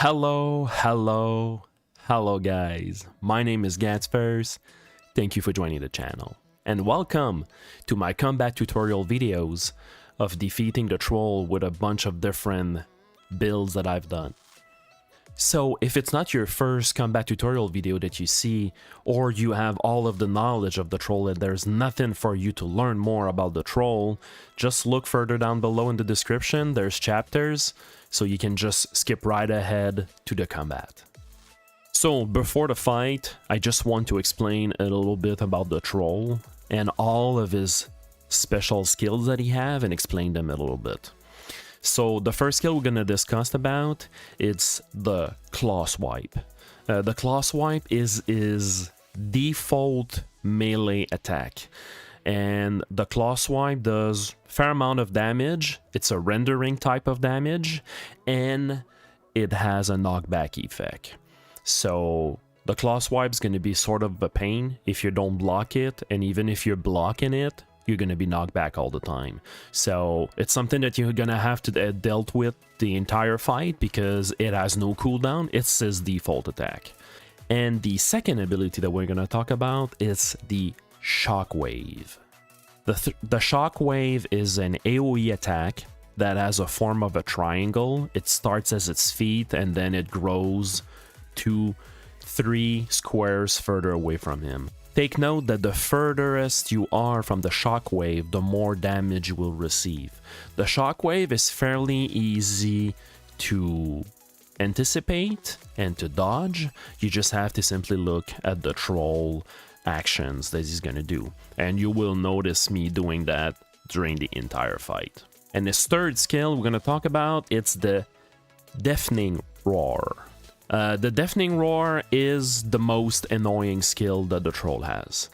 Hello guys, my name is Greatsword. Thank you for joining the channel, and welcome to my combat tutorial videos of defeating the troll with a bunch of different builds that I've done. So if it's not your first combat tutorial video that you see, or you have all of the knowledge of the troll and there's nothing for you to learn more about the troll, just look further down below in the description, there's chapters, so you can just skip right ahead to the combat. So before the fight, I just want to explain a little bit about the troll and all of his special skills that he have and explain them a little bit. So the first skill we're going to discuss about, it's the claw swipe. The claw swipe is default melee attack, and the claw swipe does a fair amount of damage. It's a rendering type of damage, and it has a knockback effect. So the claw swipe is going to be sort of a pain if you don't block it, and even if you're blocking it, you're going to be knocked back all the time. So it's something that you're going to have to dealt with the entire fight because it has no cooldown. It's his default attack. And the second ability that we're going to talk about is the shockwave. The shockwave is an AoE attack that has a form of a triangle. It starts as its feet and then it grows to 3 squares further away from him. Take note that the furthest you are from the shockwave, the more damage you will receive. The shockwave is fairly easy to anticipate and to dodge. You just have to simply look at the troll actions that he's gonna do, and you will notice me doing that during the entire fight. And this third skill we're gonna talk about, it's the deafening roar. The deafening roar is the most annoying skill that the troll has.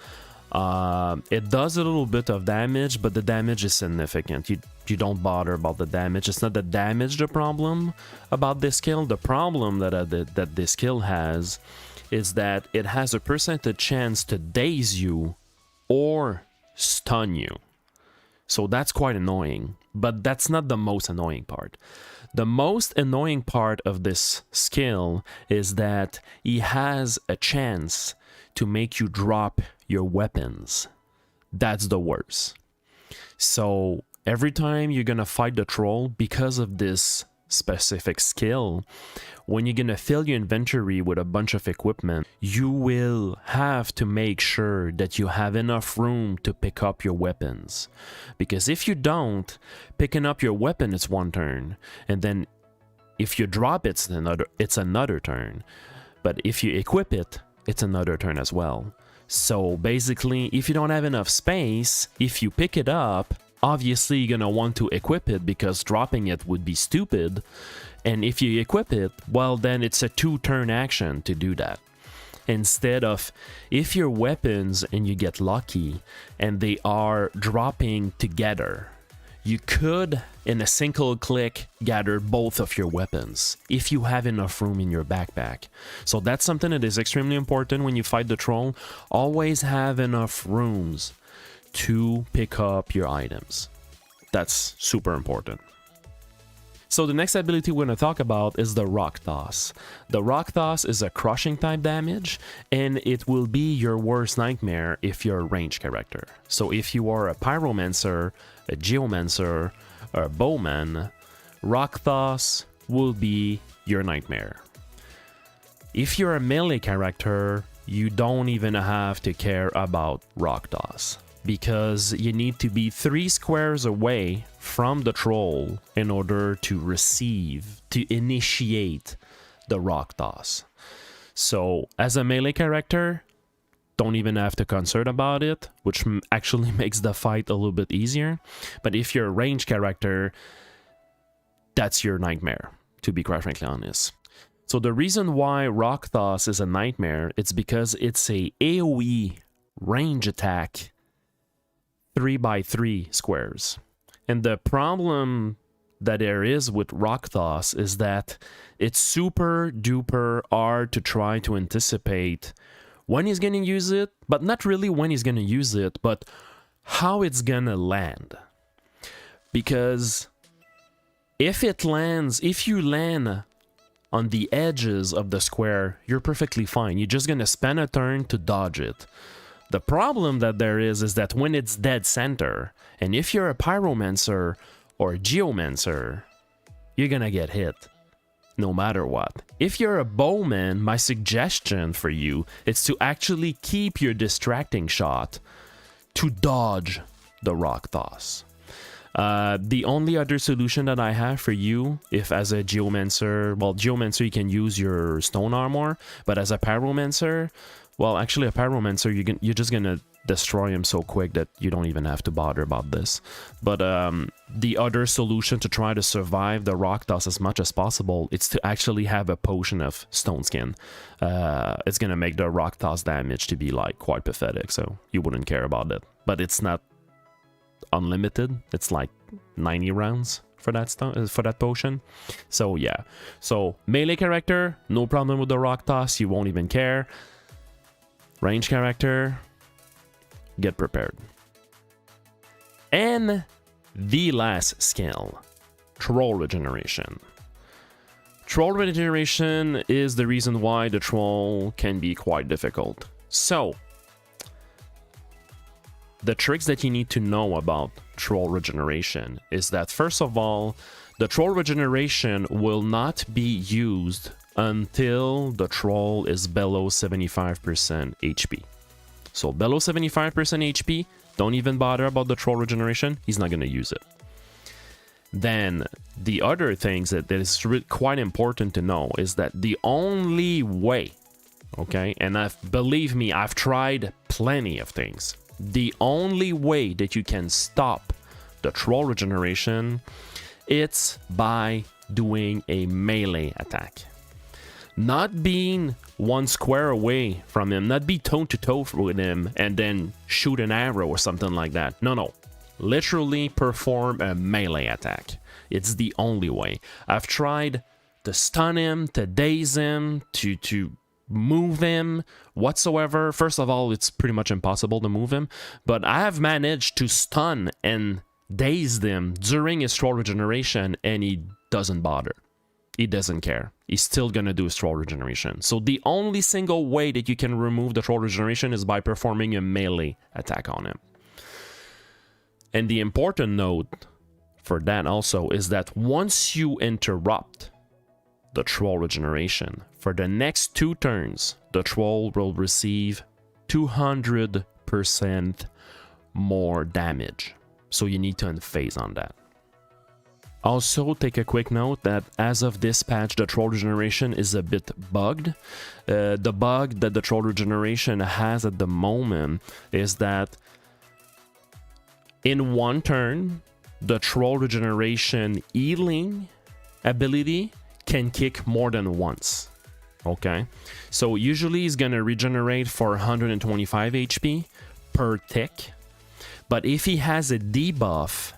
It does a little bit of damage, but the damage is significant. You don't bother about the damage. It's not the damage the problem about this skill. The problem that this skill has is that it has a percentage chance to daze you or stun you. So that's quite annoying, but that's not the most annoying part. The most annoying part of this skill is that he has a chance to make you drop your weapons. That's the worst. So every time you're gonna fight the troll, because of this specific skill, when you're gonna fill your inventory with a bunch of equipment, you will have to make sure that you have enough room to pick up your weapons. Because if you don't, picking up your weapon is one turn, and then if you drop it, it's another turn. But if you equip it, it's another turn as well. So basically, if you don't have enough space, if you pick it up, obviously you're gonna want to equip it because dropping it would be stupid. And if you equip it, well, then it's a 2-turn action to do that. Instead of, if your weapons and you get lucky and they are dropping together, you could in a single click gather both of your weapons if you have enough room in your backpack. So that's something that is extremely important when you fight the troll. Always have enough rooms to pick up your items. That's super important. So the next ability we're going to talk about is the rock toss. The rock toss is a crushing type damage, and it will be your worst nightmare if you're a ranged character. So if you are a pyromancer, a geomancer, or a bowman, rock toss will be your nightmare. If you're a melee character, you don't even have to care about rock toss, because you need to be 3 squares away from the troll in order to initiate the rock toss. So as a melee character, don't even have to concern about it, which actually makes the fight a little bit easier. But if you're a ranged character, that's your nightmare, to be quite frankly honest. So the reason why rock toss is a nightmare, it's because it's a AoE range attack 3x3 squares. And the problem that there is with rock toss is that it's super duper hard to try to anticipate when he's gonna use it, but not really when he's gonna use it, but how it's gonna land. Because if you land on the edges of the square, you're perfectly fine. You're just gonna spend a turn to dodge it. The problem that there is that when it's dead center, and if you're a pyromancer or a geomancer, you're gonna get hit no matter what. If you're a bowman, my suggestion for you is to actually keep your distracting shot to dodge the rock toss. The only other solution that I have for you, if as a geomancer, well, geomancer you can use your stone armor, but as a pyromancer, well, actually a pyromancer, you're just gonna destroy him so quick that you don't even have to bother about this. But the other solution to try to survive the rock toss as much as possible, it's to actually have a potion of stone skin. It's gonna make the rock toss damage to be like quite pathetic, so you wouldn't care about it. But it's not unlimited. It's like 90 rounds for that potion. So yeah, so melee character, no problem with the rock toss, you won't even care. Range character, get prepared. And the last skill, troll regeneration. Troll regeneration is the reason why the troll can be quite difficult. So the tricks that you need to know about troll regeneration is that, first of all, the troll regeneration will not be used until the troll is below 75% HP. So below 75% HP, don't even bother about the troll regeneration, he's not going to use it. Then the other things that is quite important to know is that the only way, okay, and believe me, I've tried plenty of things, the only way that you can stop the troll regeneration, it's by doing a melee attack. Not being one square away from him, not be toe-to-toe with him and then shoot an arrow or something like that. No. Literally perform a melee attack. It's the only way. I've tried to stun him, to daze him, to move him whatsoever. First of all, it's pretty much impossible to move him, but I have managed to stun and daze him during his troll regeneration, and he doesn't bother. He doesn't care. He's still gonna do his troll regeneration. So the only single way that you can remove the troll regeneration is by performing a melee attack on him. And the important note for that also is that once you interrupt the troll regeneration, for the next 2 turns, the troll will receive 200% more damage. So you need to unphase on that. Also, take a quick note that as of this patch, the troll regeneration is a bit bugged. The bug that the troll regeneration has at the moment is that in one turn, the troll regeneration healing ability can kick more than once. Okay, so usually he's gonna regenerate for 125 HP per tick, but if he has a debuff,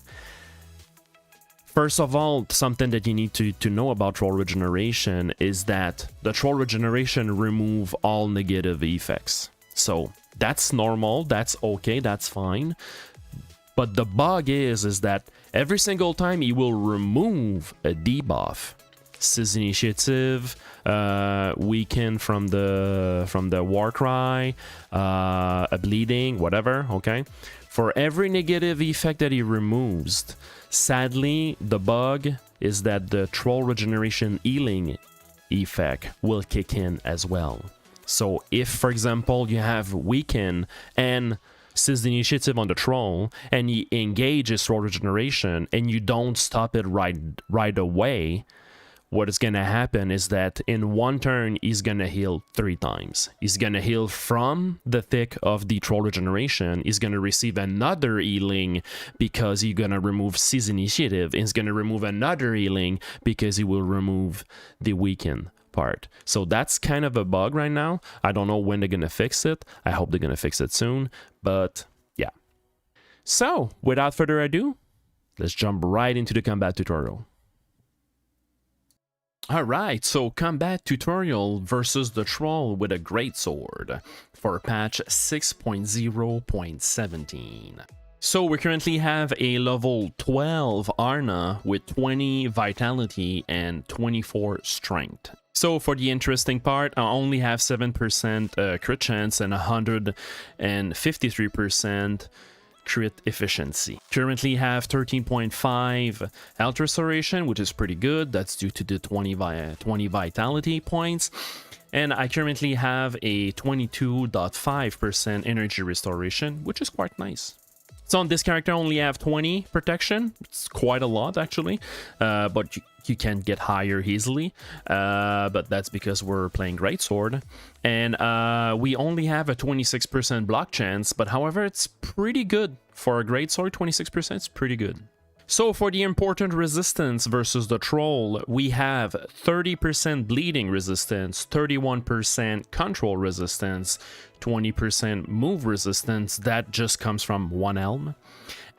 first of all, something that you need to know about troll regeneration is that the troll regeneration remove all negative effects. So that's normal, that's okay, that's fine. But the bug is that every single time he will remove a debuff, Seize Initiative, weaken from the war cry, a bleeding, whatever, okay? For every negative effect that he removes, sadly, the bug is that the troll regeneration healing effect will kick in as well. So if, for example, you have weaken and Seize the Initiative on the troll, and you engage his troll regeneration, and you don't stop it right away, what is going to happen is that in one turn, he's going to heal 3 times. He's going to heal from the thick of the troll regeneration. He's going to receive another healing because he's going to remove Seize Initiative. And he's going to remove another healing because he will remove the weaken part. So that's kind of a bug right now. I don't know when they're going to fix it. I hope they're going to fix it soon. But yeah. So without further ado, let's jump right into the combat tutorial. Alright, so combat tutorial versus the troll with a Greatsword for patch 6.0.17. So we currently have a level 12 Arna with 20 vitality and 24 strength. So for the interesting part, I only have 7% crit chance and 153% crit efficiency. Currently have 13.5 health restoration, which is pretty good. That's due to the 20 vitality points. And I currently have a 22.5% energy restoration, which is quite nice. So on this character, I only have 20 protection. It's quite a lot, actually, but you can get higher easily. But that's because we're playing Greatsword. And we only have a 26% block chance, but however, it's pretty good. For a Greatsword, 26% is pretty good. So for the important resistance versus the troll, we have 30% bleeding resistance, 31% control resistance, 20% move resistance, that just comes from one elm,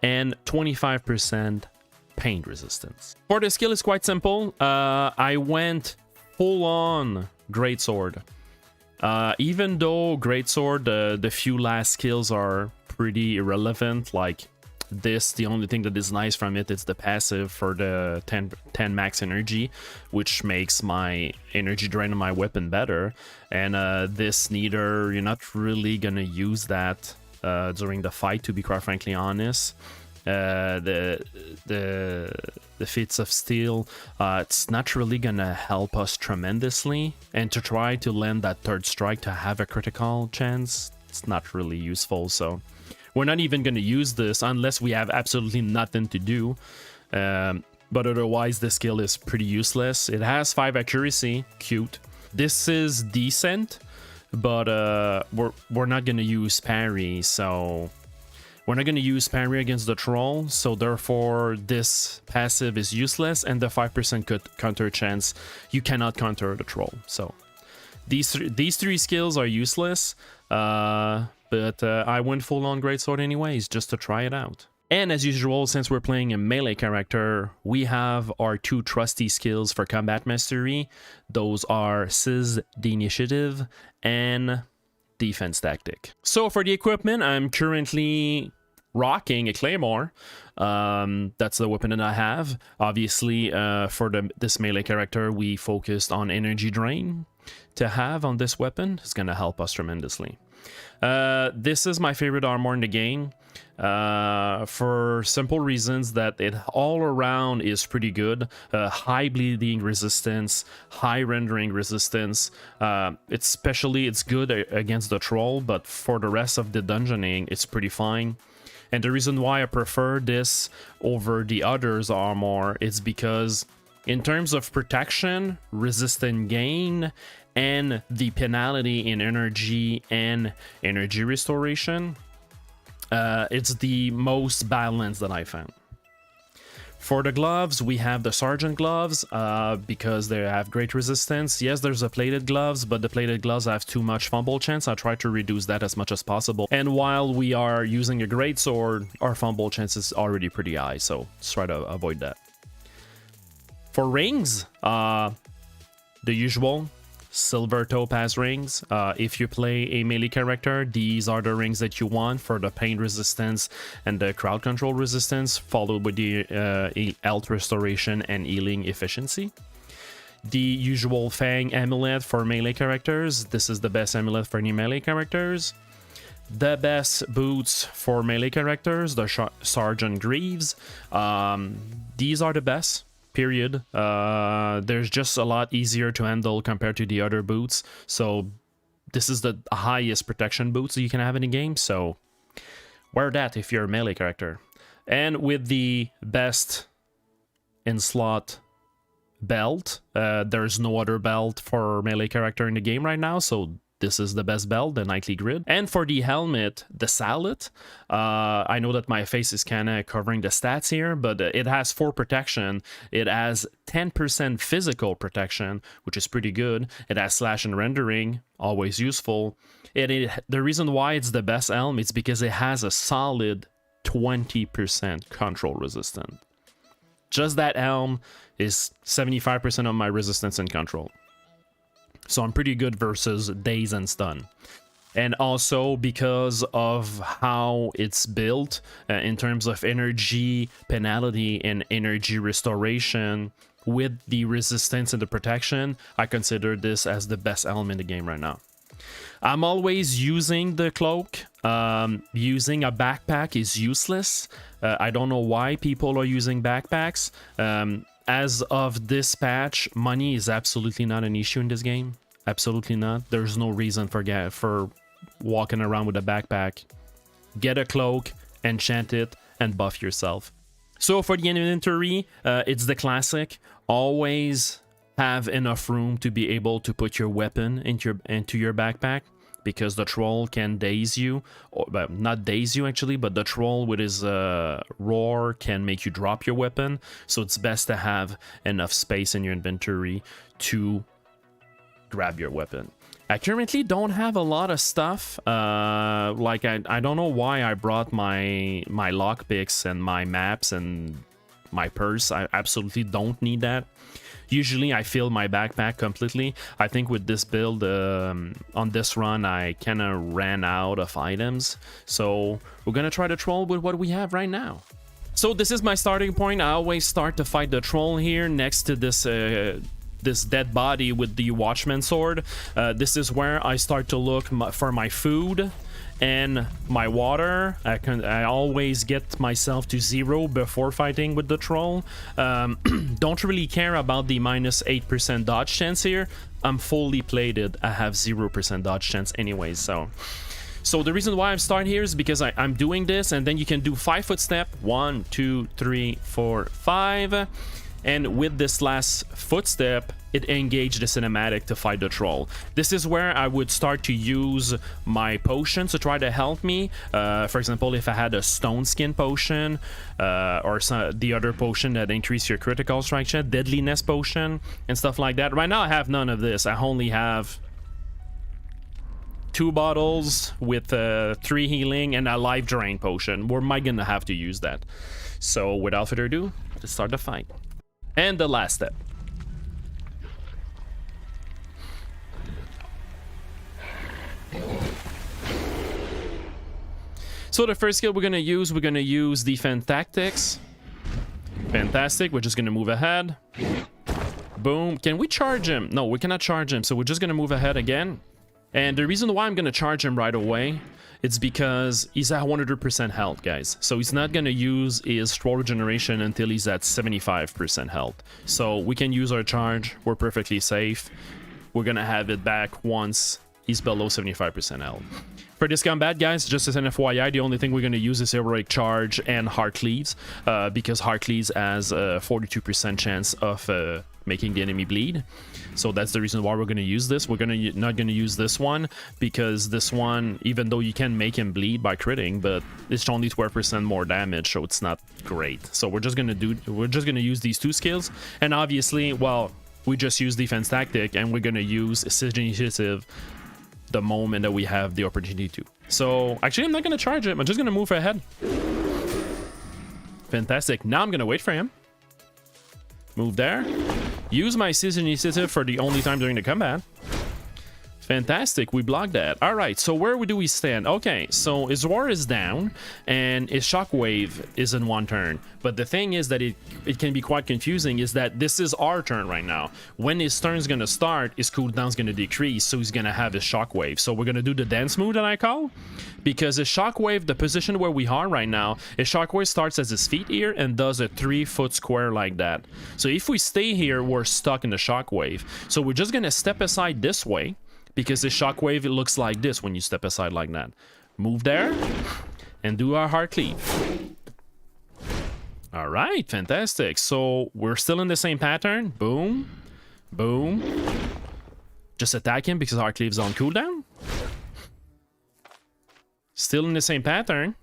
and 25% pain resistance. For the skill, it's quite simple. I went full on Greatsword. Even though Greatsword, the few last skills are pretty irrelevant, like this, the only thing that is nice from it is the passive for the 10 max energy, which makes my energy drain on my weapon better. And this neither, you're not really gonna use that during the fight, to be quite frankly honest. The feats of steel, it's not really gonna help us tremendously, and to try to land that third strike to have a critical chance, it's not really useful. So we're not even going to use this unless we have absolutely nothing to do. But otherwise, the skill is pretty useless. It has 5 accuracy. Cute. This is decent, but we're not going to use parry. So we're not going to use parry against the troll. So therefore, this passive is useless. And the 5% counter chance, you cannot counter the troll. So these three skills are useless. But I went full on Greatsword anyways, just to try it out. And as usual, since we're playing a melee character, we have our 2 trusty skills for combat mastery. Those are Seize the Initiative and Defense Tactic. So for the equipment, I'm currently rocking a claymore. That's the weapon that I have. Obviously, for this melee character, we focused on energy drain to have on this weapon. It's gonna help us tremendously. This is my favorite armor in the game, for simple reasons that it all around is pretty good. High bleeding resistance, high rendering resistance. It's good against the troll, but for the rest of the dungeoning, it's pretty fine. And the reason why I prefer this over the others armor is because in terms of protection, resistance gain, and the penalty in energy and energy restoration, it's the most balanced that I found. For the gloves, we have the Sergeant gloves, because they have great resistance. Yes, there's a plated gloves, but the plated gloves have too much fumble chance. I try to reduce that as much as possible. And while we are using a Greatsword, our fumble chance is already pretty high, so let's try to avoid that. For rings, the usual silver topaz rings. If you play a melee character, these are the rings that you want for the pain resistance and the crowd control resistance, followed with the health restoration and healing efficiency. The usual Fang amulet for melee characters. This is the best amulet for any melee characters. The best boots for melee characters, the Sergeant Greaves. These are the best. Period. There's just a lot easier to handle compared to the other boots, so this is the highest protection boots you can have in the game, so wear that if you're a melee character. And with the best in slot belt, there's no other belt for melee character in the game right now, so this is the best belt, the Nightly Grid. And for the helmet, the Sallet. I know that my face is kind of covering the stats here, but it has 4 protection. It has 10% physical protection, which is pretty good. It has slash and rendering, always useful. The reason why it's the best helm is because it has a solid 20% control resistance. Just that helm is 75% of my resistance and control. So I'm pretty good versus Daze and Stun. And also because of how it's built in terms of energy penalty and energy restoration, with the resistance and the protection, I consider this as the best element in the game right now. I'm always using the cloak. Using a backpack is useless. I don't know why people are using backpacks. As of this patch, money is absolutely not an issue in this game. Absolutely not. There's no reason for walking around with a backpack. Get a cloak, enchant it, and buff yourself. So for the inventory, it's the classic. Always have enough room to be able to put your weapon into your backpack, because the troll can daze you, or not daze you actually, but the troll with his roar can make you drop your weapon. So it's best to have enough space in your inventory to grab your weapon. I currently don't have a lot of stuff. Like I don't know why I brought my lockpicks and my maps and my purse. I absolutely don't need that. Usually I fill my backpack completely. I think with this build, on this run, I kind of ran out of items. So we're gonna try to troll with what we have right now. So this is my starting point. I always start to fight the troll here next to this this dead body with the Watchman sword. This is where I start to look for my food and my water. I always get myself to 0 before fighting with the troll. Don't really care about the minus 8% dodge chance here. I'm fully plated. I have 0% dodge chance anyways. So the reason why I'm starting here is because I'm doing this, and then you can do 5 footstep. 1, 2, 3, 4, 5. And with this last footstep, it engaged the cinematic to fight the troll. This is where I would start to use my potions to try to help me. For example, if I had a stone skin potion, or the other potion that increase your critical strike chance, deadliness potion, and stuff like that. Right now, I have none of this. I only have 2 bottles with 3 healing and a life drain potion. Where am I gonna have to use that? So without further ado, let's start the fight. And the last step. So the first skill we're gonna use defense tactics. Fantastic. We're just gonna move ahead. Boom. Can we charge him? No, we cannot charge him. So we're just gonna move ahead again. And the reason why I'm gonna charge him right away, it's because he's at 100% health, guys. So he's not gonna use his scroll regeneration until he's at 75% health. So we can use our charge. We're perfectly safe. We're gonna have it back once he's below 75% health. For this combat, guys, just as an FYI, the only thing we're going to use is Heroic Charge and Heart Cleaves, because Heart Cleaves has a 42% chance of making the enemy bleed. So that's the reason why we're going to use this. We're not going to use this one, because this one, even though you can make him bleed by critting, but it's only 12% more damage, so it's not great. So we're just going to use these 2 skills, and obviously, well, we just use defense tactic, and we're going to use Siege Initiative the moment that we have the opportunity to. So actually, I'm not going to charge him. I'm just going to move ahead. Fantastic. Now I'm going to wait for him. Move there. Use my Siege Initiative for the only time during the combat. Fantastic, we blocked that. All right, so where do we stand? Okay, so his war is down and his shockwave is in 1 turn. But the thing is that it can be quite confusing, is that this is our turn right now. When his turn's gonna start, his cooldown's gonna decrease, so he's gonna have his shockwave. So we're gonna do the dance move that I call, because his shockwave, the position where we are right now, his shockwave starts as his feet here and does a 3-foot square like that. So if we stay here, we're stuck in the shockwave. So we're just gonna step aside this way, because the shockwave, it looks like this when you step aside like that. Move there and do our Heart Cleave. All right, fantastic. So we're still in the same pattern. Boom, boom. Just attack him because Heart Cleave's on cooldown. Still in the same pattern.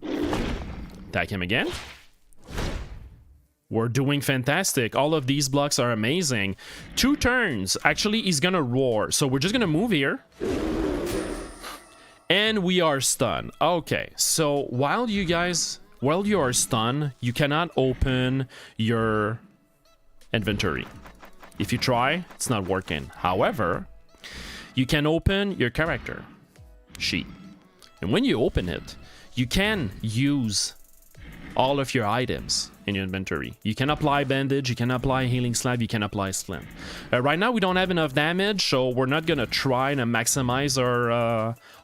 Attack him again. We're doing fantastic. All of these blocks are amazing. 2 turns. Actually, he's gonna roar. So we're just gonna move here. And we are stunned. Okay, so while you are stunned, you cannot open your inventory. If you try, it's not working. However, you can open your character sheet. And when you open it, you can use all of your items in your inventory. You can apply bandage, you can apply healing slab, you can apply splint. Right now we don't have enough damage, so we're not gonna try to maximize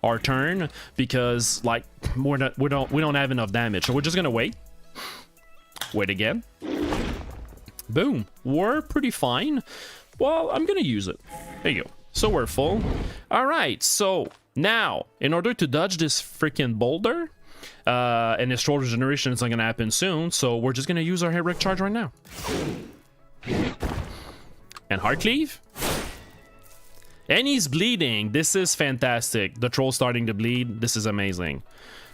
our turn because like we don't have enough damage. So we're just gonna wait. Wait again. Boom. We're pretty fine. Well, I'm gonna use it. There you go. So we're full. All right. So now, in order to dodge this freaking boulder, and this troll regeneration is not gonna happen soon, so we're just gonna use our heroic charge right now. And heart cleave. And he's bleeding. This is fantastic. The troll's starting to bleed. This is amazing.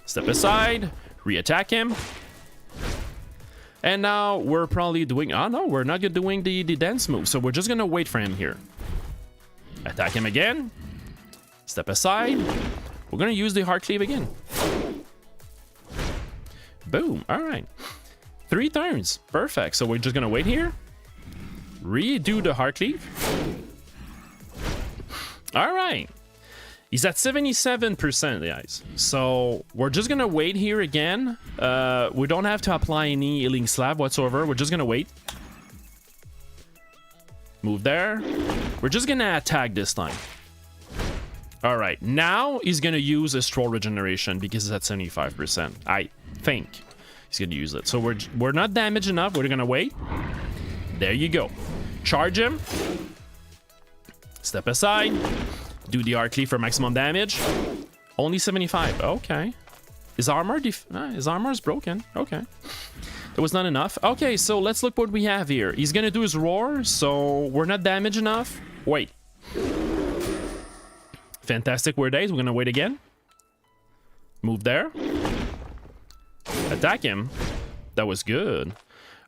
Step aside, re-attack him. And now we're probably doing... Oh no, we're not doing the dance move, so we're just gonna wait for him here. Attack him again. Step aside. We're gonna use the heart cleave again. Boom. All right. 3 turns. Perfect. So we're just gonna wait here. Redo the heart cleave. All right. He's at 77%, guys. So we're just gonna wait here again. We don't have to apply any healing slab whatsoever. We're just gonna wait. Move there. We're just gonna attack this time. All right. Now he's gonna use his troll regeneration because it's at 75%. I think he's gonna use it. So we're not damaged enough. We're gonna wait. There you go. Charge him. Step aside. Do the arc cleave for maximum damage. Only 75. Okay. His armor his armor is broken. Okay. It was not enough. Okay, so let's look what we have here. He's gonna do his roar, so we're not damaged enough. Wait. Fantastic Weird Days. We're gonna wait again. Move there. Attack him. That was good.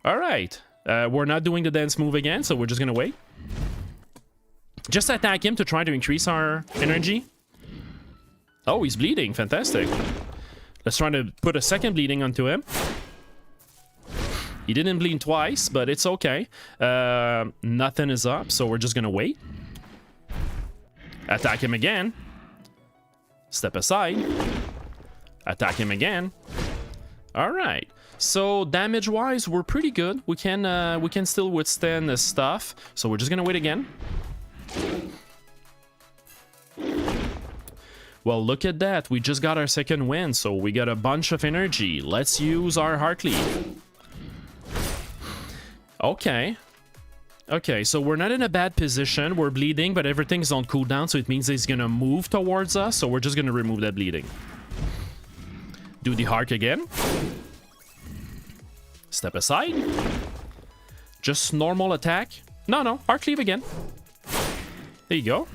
All right. We're not doing the dance move again, so we're just gonna wait. Just attack him to try to increase our energy. Oh, he's bleeding. Fantastic. Let's try to put a second bleeding onto him. He didn't bleed twice, but it's okay. Nothing is up, so we're just gonna wait. Attack him again. Step aside. Attack him again. All right. So damage-wise, we're pretty good. We can still withstand this stuff. So we're just gonna wait again. Well, look at that. We just got our second win, so we got a bunch of energy. Let's use our heart cleave. Okay. Okay, so we're not in a bad position. We're bleeding, but everything's on cooldown, so it means he's gonna move towards us, so we're just gonna remove that bleeding. Do the heart again. Step aside. Just normal attack. No, heart cleave again. There you go.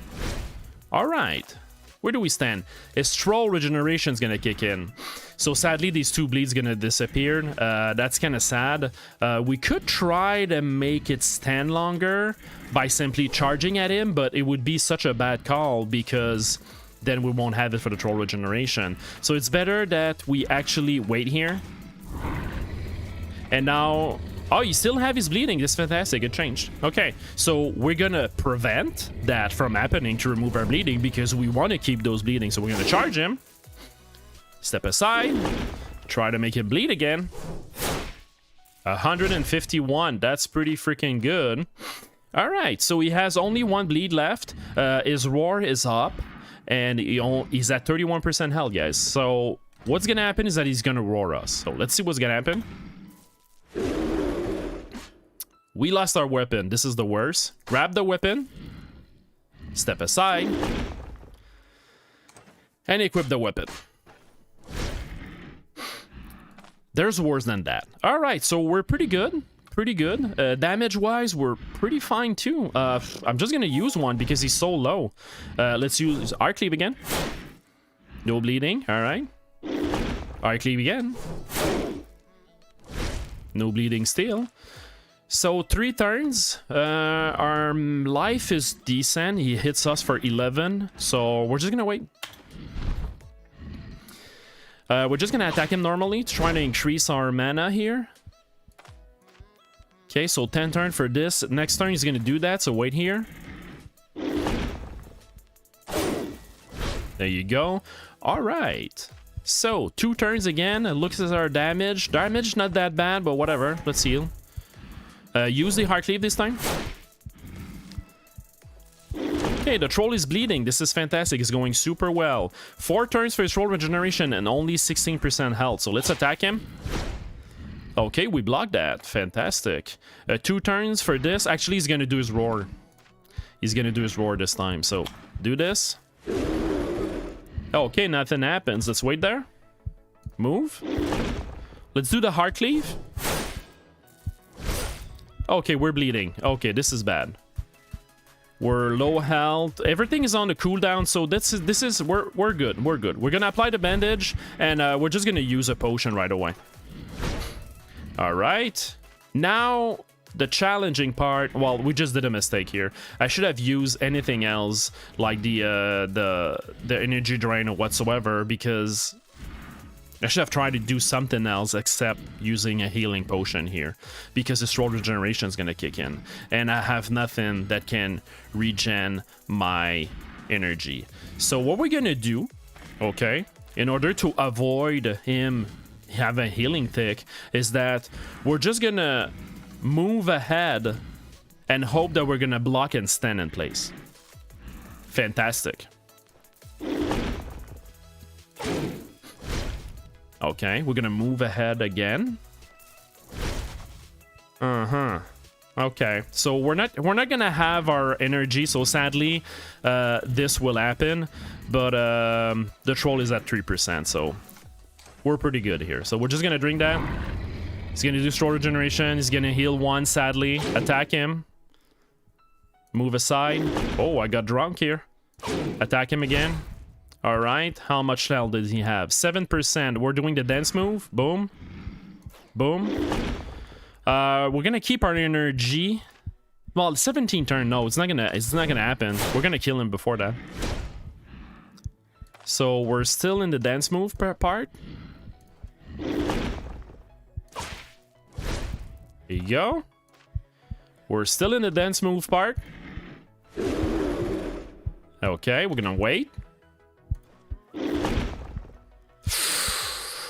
All right. Where do we stand? His troll regeneration is gonna kick in. So sadly, these 2 bleeds gonna disappear. That's kind of sad. We could try to make it stand longer by simply charging at him, but it would be such a bad call because then we won't have it for the troll regeneration. So it's better that we actually wait here. And now... Oh, you still have his bleeding. That's fantastic. It changed. Okay, so we're gonna prevent that from happening to remove our bleeding because we want to keep those bleeding. So we're gonna charge him. Step aside. Try to make him bleed again. 151. That's pretty freaking good. All right, so he has only 1 bleed left. His roar is up, and he's at 31% health, guys. So what's gonna happen is that he's gonna roar us. So let's see what's gonna happen. We lost our weapon. This is the worst. Grab the weapon. Step aside. And equip the weapon. There's worse than that. All right, so we're pretty good. Pretty good. Damage-wise, we're pretty fine, too. I'm just going to use one because he's so low. Let's use Arc Cleave again. No bleeding. All right. Arc Cleave again. No bleeding still. So 3 turns, our life is decent. He hits us for 11, so we're just gonna wait. We're just gonna attack him normally to try to increase our mana here. Okay, so 10 turn for this. Next turn he's gonna do that, so wait here. There you go. All right. So, 2 turns again. It looks at our damage. Damage, not that bad, but whatever. Let's heal. Use the Heart Cleave this time. Okay, the troll is bleeding. This is fantastic. It's going super well. 4 turns for his troll regeneration and only 16% health. So let's attack him. Okay, we blocked that. Fantastic. 2 turns for this. Actually, he's going to do his roar. He's going to do his roar this time. So do this. Okay, nothing happens. Let's wait there. Move. Let's do the Heart Cleave. Okay, we're bleeding. Okay, this is bad. We're low health. Everything is on the cooldown, so we're good. We're good. We're gonna apply the bandage, and we're just gonna use a potion right away. All right. Now the challenging part. Well, we just did a mistake here. I should have used anything else, like the energy drain or whatsoever, because I should have tried to do something else except using a healing potion here, because the troll regeneration is going to kick in, and I have nothing that can regen my energy. So what we're going to do, okay, in order to avoid him having a healing tick, is that we're just going to move ahead and hope that we're going to block and stand in place. Fantastic. Okay, we're gonna move ahead again. Okay, so we're not gonna have our energy, so sadly this will happen, but the troll is at 3%, so we're pretty good here. So we're just gonna drink that. He's gonna do troll regeneration. He's gonna heal 1, sadly. Attack him. Move aside. Oh, I got drunk here. Attack him again. All right, how much health does he have? 7%. We're doing the dance move. Boom. Boom. We're gonna keep our energy. Well, 17 turn. No, it's not gonna happen. We're gonna kill him before that. So we're still in the dance move part. There you go. We're still in the dance move part. Okay, we're gonna wait.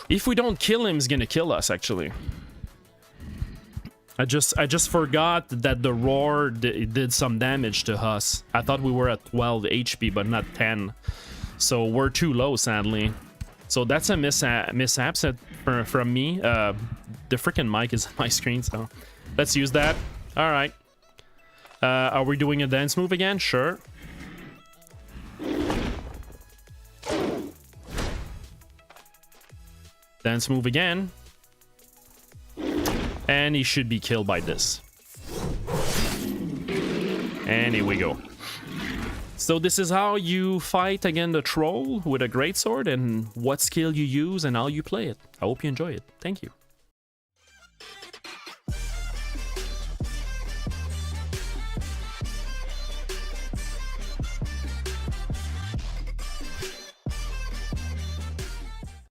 If we don't kill him, he's gonna kill us, actually. I just forgot that the roar did some damage to us. I thought we were at 12 HP, but not 10. So we're too low, sadly. So that's a mishap from me. The freaking mic is on my screen, so let's use that. All right. Are we doing a dance move again? Sure. Dance move again. And he should be killed by this. And here we go. So this is how you fight against the troll with a greatsword, and what skill you use and how you play it. I hope you enjoy it. Thank you.